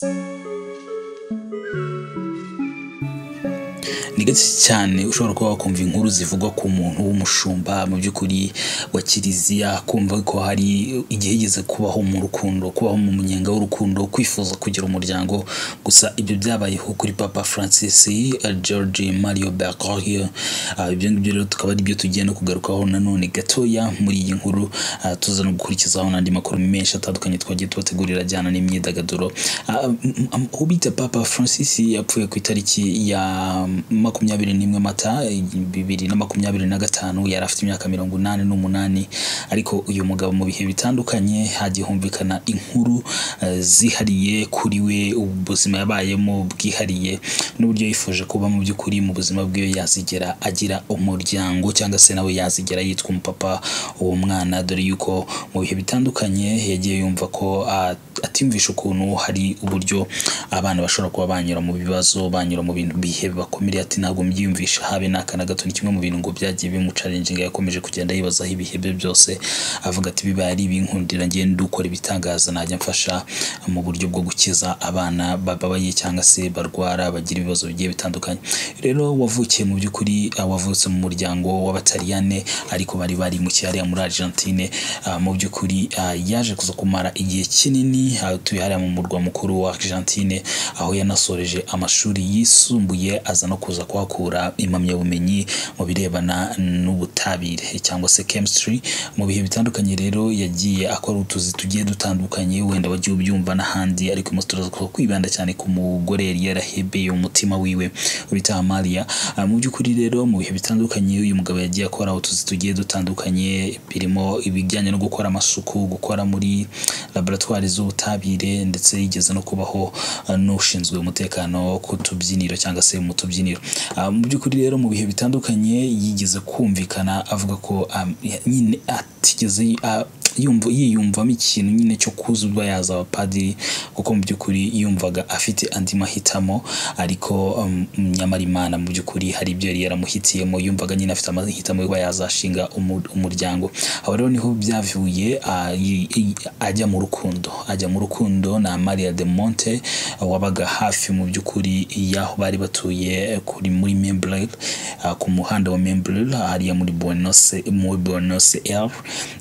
ni gake cyane ushobora kuba wakumva inkuru zivugwa ku muntu w'umushumba mu by'ukuri wa kiliziya, kumva ko hari igihe yigeze kubaho mu rukundo, kubaho mu munyenga w'urukundo, kwifuza kugira umuryango. Gusa ibyo byabayeho kuri Papa Francis George Mario Bergoglio. Ibyo ngibyo rero tukaba ari byo tugiye no kugarukaho nanone gatoya muri iyi nkuru, tuza no gukurikizaho n'andi makuru menshi atandukanye twagiye tubategurira ajyana n'imyidagaduro. Ubita Papa Francis yapfuye ku itariki ya 21 Mata 2025, yari afite imyaka 88. Ariko uyu mugabo mu bihe bitandukanye hagiye humvikana inkuru zihariye kuri we, ubuzima yabayemo bwihariye n'uburyo yifuje kuba mu by'ukuri mu buzima bwe yazigera agira umuryango, cyangwa se nawe yazigera yitwa umupapa uwo mwana, dore yuko mu bihe bitandukanye yagiye yumva ko atimvisha ukuntu hari uburyo abana bashobora kuba banyura mu bibazo, banyura mu bintu bihe bakomereye. Ati ntabwo mbyiyumvisha habe n'akana gato. Ni kimwe mu bintu ngo byagiye bimucalenjinga, yakomeje kugenda yibazaho ibihe bye byose, avuga ati bibaye ari ibinkundira ngende dukora ibitangaza, najya mfasha mu buryo bwo gukiza abana bababaye cyangwa se barwara, bagira ibibazo bigiye bitandukanye. Rero wavukiye mu by'ukuri, wavutse mu muryango w'Abataliyane ariko bari mu cyari muri Argentine. Mu by'ukuri yaje kuza kumara igihe kinini atuye hariya mu murwa mukuru wa Argentine, aho yanasoreje amashuri yisumbuye, aza no kuza kuhakura impamyabumenyi mu birebana n'ubutabire cyangwa se chemistry. Mu bihe bitandukanye rero yagiye akora utuzi tugiye dutandukanye, wenda wagiye ubyumva n'ahandi, ariko turaza kwibanda cyane ku mugore yari yarahebeye umutima wiwe bita Amalia. Mu by'ukuri rero mu bihe bitandukanye uyu mugabo yagiye akora utuzi tugiye dutandukanye, birimo ibijyanye no gukora amasuku, gukora muri laboratoire z'ubutabire, ndetse yigeze no kubaho n'ushinzwe umutekano ku tubyiniro cyangwa se mu tubyiniro. Mu by'ukuri rero mu bihe bitandukanye yigeze kumvikana avuga ko nyine atigeze yiyumvamo ikintu nyine cyo kuzuba yaza abapadiri, kuko mu by'ukuri yumvaga afite andi mahitamo. Ariko nyamara Imana mu by'ukuri hari ibyo yari yaramuhitiyemo, yumvaga nyine afite amahitamo yo yazashinga umuryango. Aho rero niho byavuye ajya mu rukundo na Maria de Monte, wabaga hafi mu by'ukuri yaho bari batuye muri Membrel, ku muhanda wa Membrel hariya muri Buenos Aires.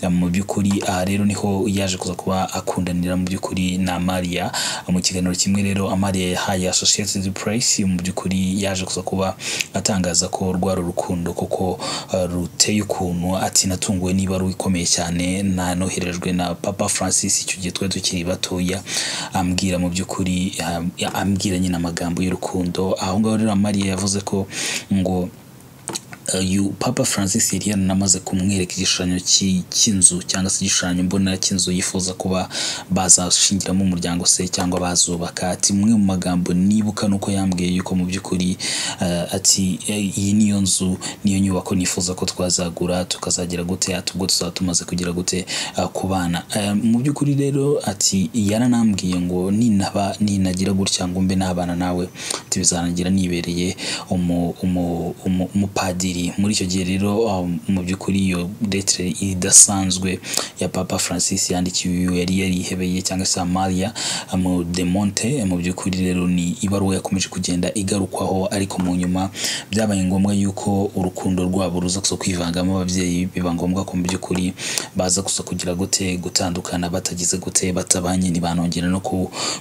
Mu by'ukuri rero niho yaje kuza kuba akundanira mu by'ukuri na Maria. Mu kiganiro kimwe rero Amalia yahaye Associated Press, mu by'ukuri yaje kuza kuba atangaza ko rwari urukundo koko ruteye ukuntu. Ati natunguwe niba rukomeye cyane, nanoherejwe na Papa Francis icyo gihe twari tukiri batoya, ambwira mu by'ukuri ambwira nyine amagambo y'urukundo. Aho ngaho rero Amalia yavuze ko ngo Papa Francis yari yanamaze kumwereka igishushanyo cy'inzu cyangwa se igishushanyo mbonera cy'inzu yifuza kuba bazashingiramo umuryango se cyangwa bazubaka. Ati mwe mu magambo nibuka nuko yambwiye yuko mu by'ukuri ati iyi niyo nzu, niyo nyubako nifuza ko twazagura tukazagira gute, atubwo tuzaba tumaze kugira gute ku bana. Mu by'ukuri rero ati yaranambwiye ngo ninagira gutya ngo mbe n'abana nawe, ati bizarangira nibereye umupadiri. Muri icyo gihe rero mu by'ukuri iyo lettre idasanzwe ya Papa Francis yandikiwe yari yarihebeye cyangwa se Amalia de Monte. Mu by'ukuri rero ni ibaruwa yakomeje kugenda igarukwaho, ariko mu nyuma byabaye ngombwa yuko urukundo rwabo ruza kuza kwivangamo ababyeyi, biba ngombwa ko mu by'ukuri baza kuza kugira gute gutandukana, batagize gute batabanye, ntibanongera no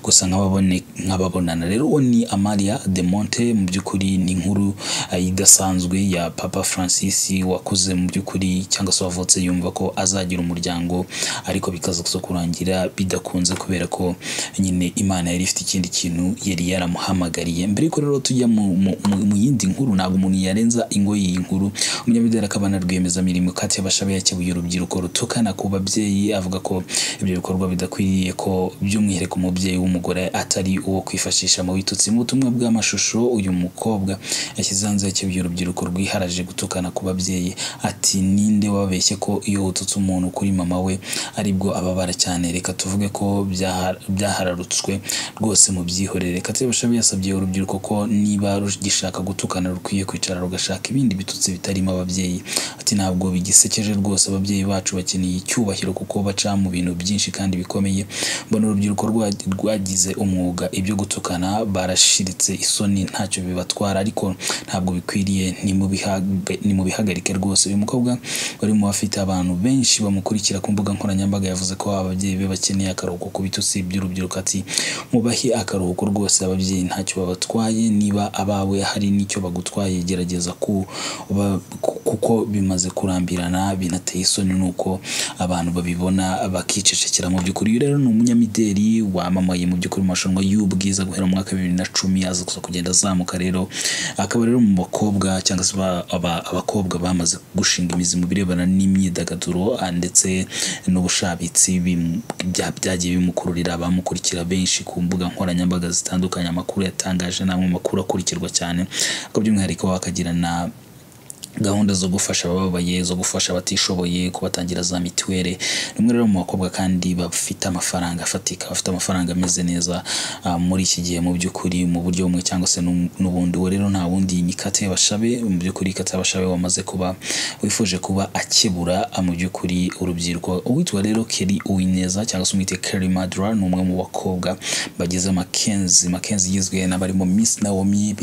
gusa nk'ababonana. Rero ni Amalia de Monte mu by'ukuri ni inkuru idasanzwe ya Papa Francis wakoze mu by'ukuri cyangwa se wavutse yumva ko azagira umuryango, ariko bikaza kurangira bidakunze kubera ko nyine Imana yari ifite ikindi kintu yari yaramuhamagariye. Mbere yuko rero tujya mu yindi nkuru, ntabwo umuntu yarenza ingo y'iyi nkuru. Umunyamideli akaba na rwiyemezamirimo Katia Bashabe yakebuye urubyiruko rutukana ku babyeyi, avuga ko ibyo bikorwa bidakwiriye, ko by'umwihariko umubyeyi w'umugore atari uwo kwifashisha mu bitutsi. Mu butumwa bw'amashusho uyu mukobwa yashyize hanze yakebuye urubyiruko rwiharaje yaje gutukana ku babyeyi ati ninde wabeshye ko iyo ututse umuntu kuri mama we aribwo ababara cyane, reka tuvuge ko byahararutswe rwose mu byihorere. Kate Bashabe yasabye urubyiruko ko niba rugishaka gutukana rukwiye kwicara rugashaka ibindi bitutsi bitarimo ababyeyi. Ati ntabwo bigisekeje rwose, ababyeyi bacu bakeneye icyubahiro kuko baca mu bintu byinshi kandi bikomeye. Mbona urubyiruko rwagize umwuga ibyo gutukana barashiritse isoni ntacyo bibatwara, ariko ntabwo bikwiriye, ni mu bihagarike rwose. Uyu mukobwa wari mu bafite abantu benshi bamukurikira ku mbuga nkoranyambaga yavuze ko ababyeyi be bakeneye akaruhuko ku bitutsi by'urubyiruko. Ati mubahe akaruhuko rwose, ababyeyi ntacyo babatwaye, niba abawe hari n'icyo bagutwaye gerageza kuko bimaze kurambirana binateye isoni nuko abantu babibona bakicecekera mu by'ukuri. Uyu rero ni umunyamideli wamamaye mu by'ukuri mu marushanwa y'ubwiza guhera mu mwaka 2010 aza kugenda azamuka. Rero akaba rero mu bakobwa cyangwa se abakobwa bamaze gushinga imizi mu birebana n'imyidagaduro ndetse n'ubushabitsi byagiye bimukururira abamukurikira benshi ku mbuga nkoranyambaga zitandukanye. Amakuru yatangaje namwe makuru akurikirwa cyane, ko by'umwihariko bakagirana gahunda zo gufasha abababaye, zo gufasha abatishoboye, kubatangira za mituweli. Rimwe rero mu bakobwa kandi bafite amafaranga afatika, bafite amafaranga ameze neza muri iki gihe mu by'ukuri mu buryo bumwe cyangwa se n'ubundi. We rero nta wundi ni Kate Bashabe. Mu by'ukuri Kate Bashabe wamaze kuba wifuje kuba akebura mu by'ukuri urubyiruko. Uwitwa rero Kelly Uwineza cyangwa se umwite Kelly Madra ni umwe mu bakobwa bagize Mackenzie yizwe n'abarimo Miss Naomi,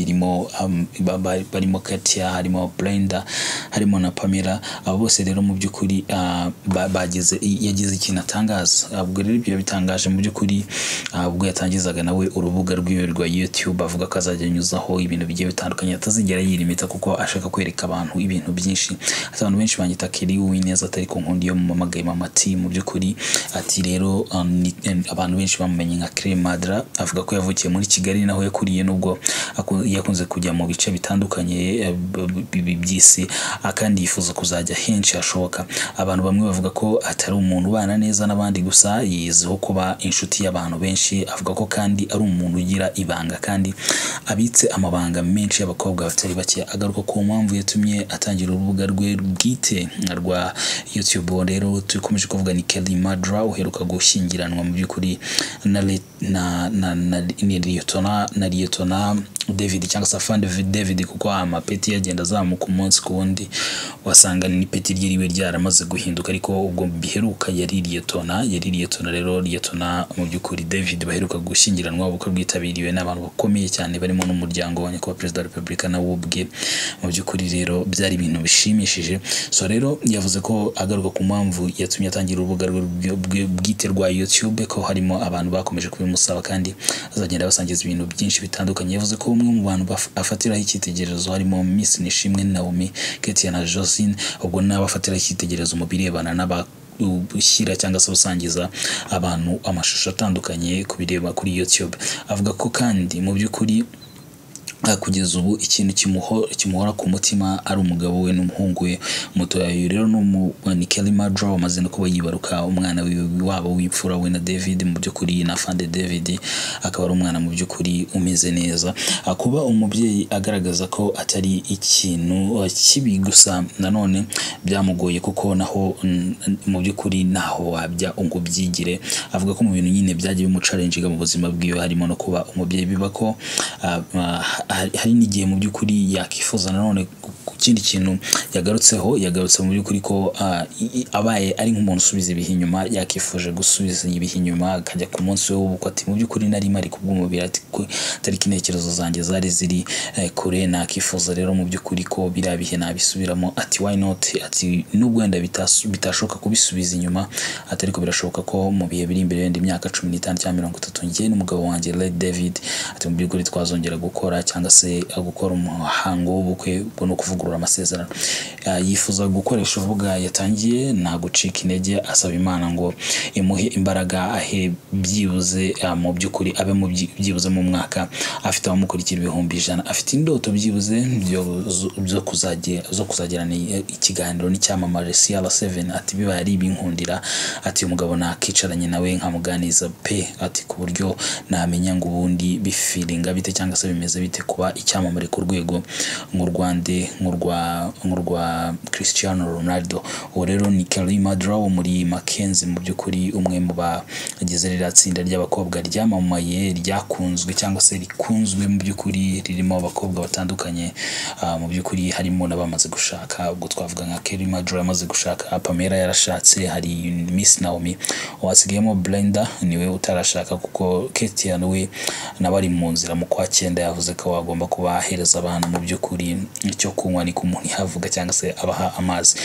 barimo Katia, harimo Brenda, harimo na Pamela. Abo bose rero mu by'ukuri yagize ikintu atangaza. Ubwo rero ibyo bitangaje mu by'ukuri ubwo yatangizaga nawe urubuga rw'iwe rwa YouTube, avuga ko azajya anyuzaho ibintu bigiye bitandukanye, atazigera yirimita kuko ashaka kwereka abantu ibintu byinshi. Abantu benshi banyita Kelly Uwineza atari ku nkundi yo mumamagaye Mama T. Mu by'ukuri ati rero abantu benshi bamumenye nka Kelly Madra. Avuga ko yavukiye muri Kigali naho yakuriye, nubwo yakunze kujya mu bice bitandukanye by'isi, kandi yifuza kuzajya henshi hashoboka. Abantu bamwe bavuga ko atari umuntu ubana neza n'abandi gusa, yiziho kuba inshuti y'abantu benshi. Avuga ko kandi ari umuntu ugira ibanga kandi abitse amabanga menshi y'abakobwa batari bake. Agaruka ku mpamvu yatumye atangira urubuga rwe bwite rwa YouTube. Rero tukomeje kuvuga ni Kelly Madra uheruka gushyingiranwa mu by'ukuri na Liyetona David cyangwa se Afande David, kuko amapeti yagenda azamuka umunsi ku wundi, wasanga ni peti ryiriwe ryaramaze guhinduka. Ariko ubwo biheruka yari Liyetona rero Liyetona mu by'ukuri David baheruka gushyingiranwa, ubukwe bwitabiriwe n'abantu bakomeye cyane barimo n'umuryango wa nyakubahwa Perezida wa Repubulika nawe ubwe. Mu by'ukuri rero byari ibintu bishimishije. So rero yavuze ko agaruka ku mpamvu yatumye atangira urubuga bwite rwa YouTube, ko harimo abantu bakomeje kubimusaba kandi azagenda basangiza ibintu byinshi bitandukanye. Yavuze ko umwe mu bantu afatiraho icyitegererezo harimo Miss Nishimwe Naomi, Katia na Josine. Ubwo n'abafatiraho icyitegererezo mu birebana ushyira cyangwa se usangiza abantu amashusho atandukanye kubireba kuri YouTube. Avuga ko kandi mu by'ukuri kugeza ubu ikintu kimuhora ku mutima ari umugabo we n'umuhungu we mutoya. Rero ni Kelly Madra wamaze no kuba yibaruka umwana wabo w'imfura we na David. Mu by'ukuri na Afande David akaba ari umwana mu by'ukuri umeze neza. Kuba umubyeyi agaragaza ko atari ikintu kibi, gusa nanone byamugoye kuko naho mu by'ukuri naho wabya ngo byigire. Avuga ko mu bintu nyine byagiye bimucalenjinga mu buzima bwiwe harimo no kuba umubyeyi. Biba ko hari n'igihe mu by'ukuri yakifuza nanone ku kindi kintu yagarutse mu by'ukuri ko abaye ari nk'umuntu usubiza ibihe inyuma, yakifuje gusubiza ibihe inyuma akajya ku munsi we w'ubukwe. Ati mu by'ukuri nari mari kubw'umubiri, ati tariki intekerezo zanjye zari ziri kure, nakifuza rero mu by'ukuri ko biriya bihe nabisubiramo. Ati why not, ati nubwo wenda bitashoboka kubisubiza inyuma, ati ariko birashoboka ko mu bihe biri imbere wenda imyaka 15 cyangwa 30 njye n'umugabo wanjye Lady David, ati mu by'ukuri twazongera gukora cyangwa se gukora umuhango w'ubukwe no kuvugurura amasezerano. Yifuza gukoresha urubuga yatangiye nta gucika intege, asaba Imana ngo imuhe imbaraga, ahe byibuze mu by'ukuri abe mu byibuze mu mwaka afite abamukurikira 100,000. Afite indoto byibuze zo kuzagirana ikiganiro n'icyamamare CR7. Ati biba ari ibinkundira, ati umugabo nakicaranye nawe nkamuganiza pe, ati ku buryo namenya ngo ubundi feelinga bite cyangwa se bimeze bite kuba icyamamare ku rwego nk'urwa Cristiano Ronaldo. uwo rero ni Kelly Madra wo muri Mackenzie, mu by'ukuri umwe mu bagize ririya tsinda ry'abakobwa ryamamaye, ryakunzwe cyangwa se rikunzwe mu by'ukuri, ririmo abakobwa batandukanye mu by'ukuri harimo n'abamaze gushaka. ubwo twavuga nka Kelly Madra yamaze gushaka, Pamela yarashatse, hari Miss Naomi, wasigayemo Brenda niwe utarashaka kuko Katie we nawe ari mu nzira mu kwa 9 yavuze ko agomba kubahereza abantu mu by'ukuri icyo kunywa ni ku muntu yavuga cyangwa se abaha amazi.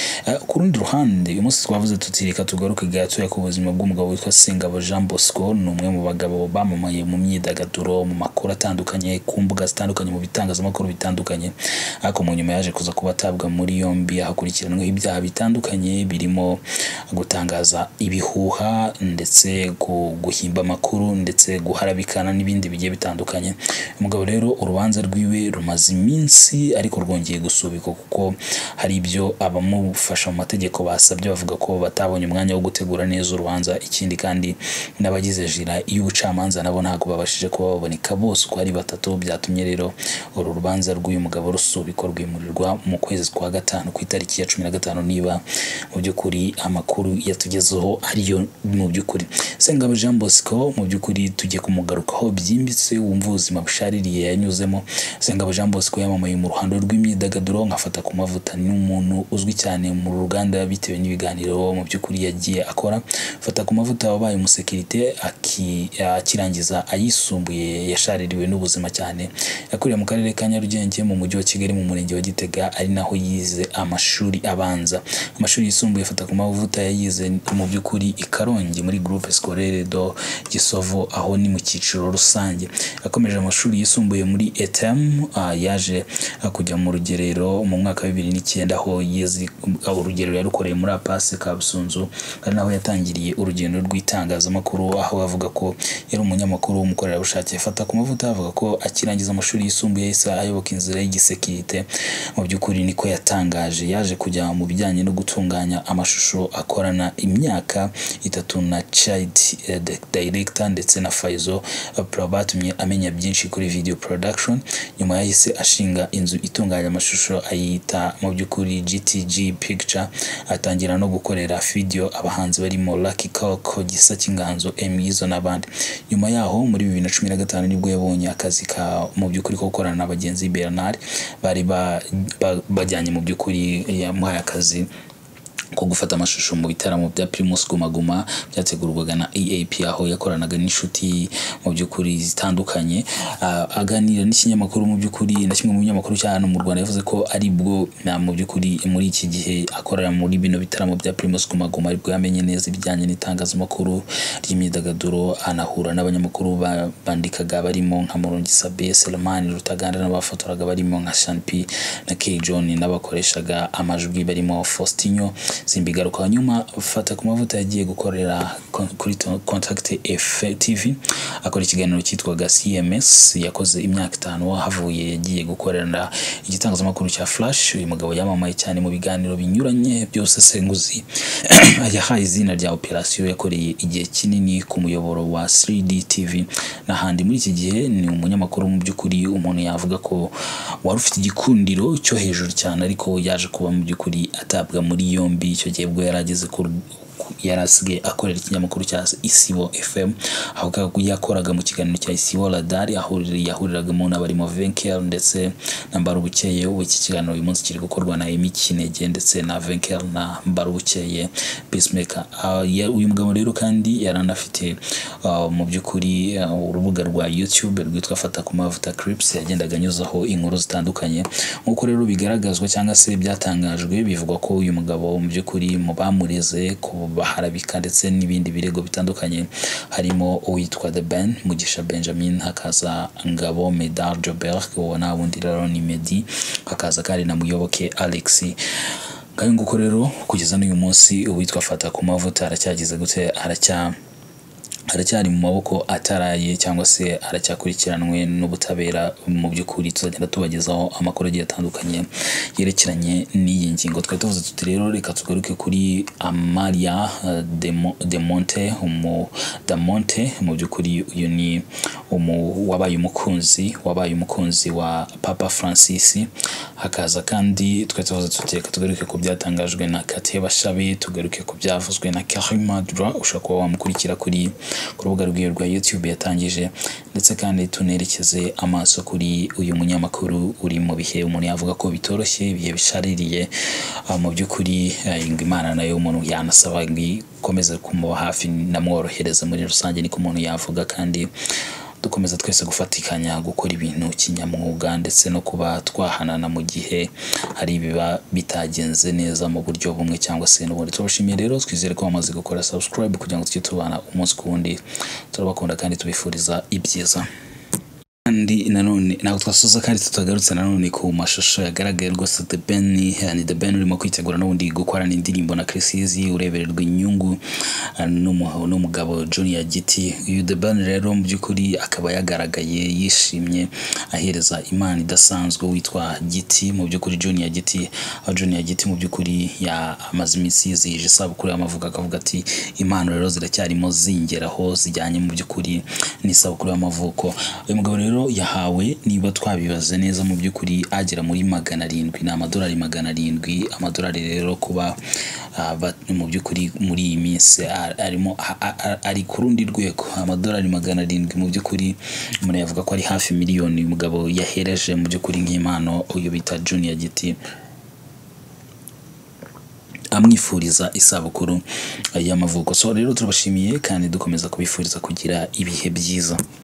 Ku rundi ruhande uyu munsi twavuze tutirika tugaruke gato ku buzima bw'umugabo witwa Sengabo Jean Bosco, ni umwe mu bagabo bamamaye mu myidagaduro, mu makuru atandukanye, ku mbuga zitandukanye, mu bitangazamakuru bitandukanye, ariko mu nyuma yaje kuza kuba atabwa muri yombi ahakurikiranweho ibyaha bitandukanye birimo gutangaza ibihuha ndetse guhimba amakuru ndetse guharabikana n'ibindi bigiye bitandukanye. Umugabo rero urubanza rwiwe rumaze iminsi ariko rwongeye gusubikwa kuko hari ibyo abamufasha mu mategeko basabye, bavuga ko batabonye umwanya wo gutegura neza urubanza. Ikindi kandi n'abagize jira y'ubucamanza nabo ntabwo babashije kuba baboneka bose uko ari batatu, byatumye rero uru rubanza rw'uyu mugabo rusubikwa rwimurirwa mu kwezi kwa 5 ku itariki ya 15 niba mu by'ukuri amakuru yatugezeho ariyo mu by'ukuri. Sengabo Jean Bosco mu by'ukuri tujye kumugarukaho byimbitse, wumva ubuzima bushaririye yanyuzemo. Sengabo Jean Bosco yamamaye mu ruhando rw'imyidagaduro nkafata ku mavuta, ni umuntu uzwi cyane mu ruganda bitewe n'ibiganiro mu by'ukuri yagiye akora. Fata ku mavuta wabaye umusekirite akirangiza ayisumbuye, yashaririwe n'ubuzima cyane. Yakuriye mu karere ka Nyarugenge mu mujyi wa Kigali mu murenge wa Gitega, ari naho yize amashuri abanza. Amashuri yisumbuye Fata ku mavuta yayize mu by'ukuri i Karongi muri groupe scolaire do Gisovo, aho ni mu cyiciro rusange. Yakomeje amashuri yisumbuye muri ETM, yaje kujya mu rugerero mu mwaka wa 2009 aho yize urugerero yarukoreye muri Apase Kabusunzu, ari naho yatangiriye urugendo rw'itangazamakuru, aho avuga ko yari umunyamakuru w'umukorerabushake. Fata ku mavuta avuga ko akirangiza amashuri yisumbuye yahise ayoboka inzira y'igisekirite. Mu by'ukuri niko yatangaje, yaje kujya mu bijyanye no gutunganya amashusho, akorana imyaka 3 na Child director ndetse na Faizo Pro, batumye amenya byinshi kuri video production. Nyuma yahise ashinga inzu itunganya amashusho ayita mu by'ukuri GTG Picture, atangira no gukorera video abahanzi barimo Lucky Coco, Gisa Kinganzo, Emizo n'abandi. Nyuma yaho muri 2015 nibwo yabonye akazi ka mu by'ukuri ko gukorana na bagenzi Bernard, bari bajyanye mu by'ukuri yamuhaye akazi ko gufata amashusho mu bitaramo bya Primus Guma Guma byategurwaga na EAP, aho yakoranaga n'inshuti mu by'ukuri zitandukanye. Aganira n'ikinyamakuru mu by'ukuri na kimwe mu binyamakuru cyane mu Rwanda, yavuze ko ari bwo mu by'ukuri muri iki gihe akorera muri bino bitaramo bya Primus Guma Guma aribwo yamenye neza ibijyanye n'itangazamakuru ry'imyidagaduro, anahura n'abanyamakuru bandikaga barimo nka Murongi Sabe, Selemani Rutaganda, n'abafotoraga barimo nka Shanpi na K John, n'abakoreshaga amajwi barimo Faustinho. Simbigaruka nyuma Fata ku mavuta yagiye gukorera kuri Contact TV, akora ikiganiro cyitwaga CMS, yakoze imyaka 5. Havuye yagiye gukorera igitangazamakuru cya Flash. Uyu mugabo yamamaye cyane mu biganiro binyuranye byose senguzi yahaye izina rya Operation, yakoreye igihe kinini ku muyoboro wa 3D TV n'ahandi. Muri iki gihe ni umunyamakuru mu by'ukuri umuntu yavuga ko wari ufite igikundiro cyo hejuru cyane, ariko yaje kuba mu by'ukuri atabwa muri yombi icyo gihe bwo yarageze yarasigaye akorera ikinyamakuru cya Isibo FM, aho yakoraga mu kiganiro cya Isibo Radar, yahuriragamo n'abarimo Venkel ndetse na Mbarubukeye. Iki kiganiro uyu munsi kiri gukorwa na Emi Kinege ndetse na Venkel na Mbarubukeye Peacemaker. Uyu mugabo rero kandi yaranafite mu by'ukuri urubuga rwa YouTube rwitwa Fata ku mavuta Clips, yagendaga anyuzaho inkuru zitandukanye. Nkuko rero bigaragazwa cyangwa se byatangajwe, bivugwa ko uyu mugabo mu by'ukuri mu bamureze ku baharabika ndetse n'ibindi birego bitandukanye, harimo uwitwa The Ben Mugisha Benjamin, hakaza Ngabo Medard Jobert, ubona bundi rero ni Medi, hakaza kandi na Muyoboke Alex. Kandi nguko rero kugeza n'uyu munsi uwitwa Fata ku mavuta aracyagize gute aracyari mu maboko ataraye cyangwa se aracyakurikiranwe n'ubutabera. Mu by'ukuri tuzagenda tubagezaho amakuru agiye atandukanye yerekeranye n'iyi ngingo. Twari tuvuze tuti rero reka tugaruke kuri Amalia Damonte mu by'ukuri uyu ni wabaye umukunzi wa Papa Francis. Hakaza kandi twari tuvuze tuti reka tugaruke ku byatangajwe na Kate Bashabe, tugaruke ku byavuzwe na Karim Adra, ushobora kuba wamukurikira kuri rubuga rwiwe rwa YouTube yatangije, ndetse kandi tunerekeze amaso kuri uyu munyamakuru uri mu bihe umuntu yavuga ko bitoroshye, ibihe bishaririye. Mu by'ukuri Imana nayo umuntu yanasaba ikomeze kumuba hafi namworohereza muri rusange, niko umuntu yavuga, kandi dukomeza twese gufatikanya gukora ibintu kinyamwuga ndetse no kuba twahanana mu gihe hari ibiba bitagenze neza mu buryo bumwe cyangwa se n'ubundi. Turabashimiye rero, twizere ko bamaze gukora subscribe kugira ngo tujye tubana umunsi ku wundi. Turabakunda kandi tubifuriza ibyiza. Kandi nanone ntabwo twasoza kandi tutagarutse nanone ku mashusho yagaragaye rwose The Ben urimo kwitegura n'ubundi gukorana indirimbo na Chris Easy, urebererwa inyungu n'umugabo Junior Giti. Uyu The Ben rero mu by'ukuri akaba yagaragaye yishimye ahereza impano idasanzwe witwa Giti. Mu by'ukuri Junior Giti mu by'ukuri amaze iminsi yizihije isabukuru y'amavuko, akavuga ati impano rero ziracyarimo zingeraho zijyanye mu by'ukuri n'isabukuru y'amavuko. Uyu mugabo rero yahawe, niba twabibaze neza, mu by'ukuri agera muri 700, ni amadolari 700. Amadolari rero kuba mu by'ukuri muri iyi minsi ari ku rundi rwego. Amadolari 700 mu by'ukuri umuntu yavuga ko ari hafi miliyoni uyu mugabo yahereje mu by'ukuri nk'impano uyu bita Junior Giti, amwifuriza isabukuru y'amavuko. So rero turabashimiye kandi dukomeza kubifuriza kugira ibihe byiza.